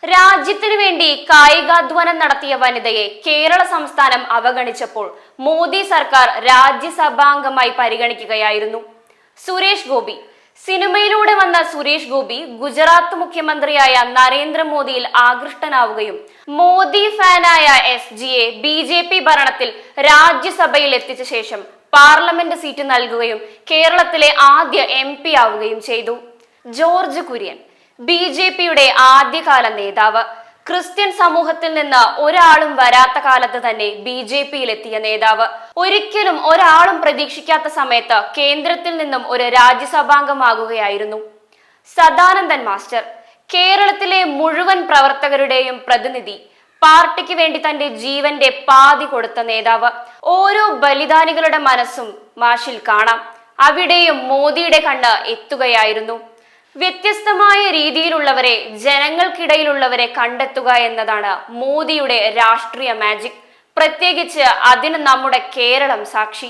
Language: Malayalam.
രാജ്യത്തിനു വേണ്ടി കായികാധ്വാനം നടത്തിയ വനിതയെ കേരള സംസ്ഥാനം അവഗണിച്ചപ്പോൾ മോദി സർക്കാർ രാജ്യസഭാംഗമായി പരിഗണിക്കുകയായിരുന്നു. സുരേഷ് ഗോപി. സിനിമയിലൂടെ വന്ന സുരേഷ് ഗോപി ഗുജറാത്ത് മുഖ്യമന്ത്രിയായ നരേന്ദ്രമോദിയിൽ ആകൃഷ്ടനാവുകയും മോദി ഫാനായ SGയെ BJP ഭരണത്തിൽ രാജ്യസഭയിൽ എത്തിച്ച ശേഷം പാർലമെന്റ് സീറ്റ് നൽകുകയും കേരളത്തിലെ ആദ്യ MP ആവുകയും ചെയ്തു. ജോർജ് കുര്യൻ. BJPയുടെ ആദ്യകാല നേതാവ്. ക്രിസ്ത്യൻ സമൂഹത്തിൽ നിന്ന് ഒരാളും വരാത്ത കാലത്ത് തന്നെ BJPയിൽ എത്തിയ നേതാവ്. ഒരിക്കലും ഒരാളും പ്രതീക്ഷിക്കാത്ത സമയത്ത് കേന്ദ്രത്തിൽ നിന്നും ഒരു രാജ്യസഭാംഗമാകുകയായിരുന്നു. സദാനന്ദൻ മാസ്റ്റർ. കേരളത്തിലെ മുഴുവൻ പ്രവർത്തകരുടെയും പ്രതിനിധി. പാർട്ടിക്ക് വേണ്ടി തന്റെ ജീവന്റെ പാതി കൊടുത്ത നേതാവ്. ഓരോ ബലിദാനികളുടെ മനസ്സും മാഷിൽ കാണാം. അവിടെയും മോദിയുടെ കണ്ണ് എത്തുകയായിരുന്നു. വ്യത്യസ്തമായ രീതിയിലുള്ളവരെ, ജനങ്ങൾക്കിടയിലുള്ളവരെ കണ്ടെത്തുക എന്നതാണ് മോദിയുടെ രാഷ്ട്രീയ മാജിക്. പ്രത്യേകിച്ച് അതിന് നമ്മുടെ കേരളം സാക്ഷി.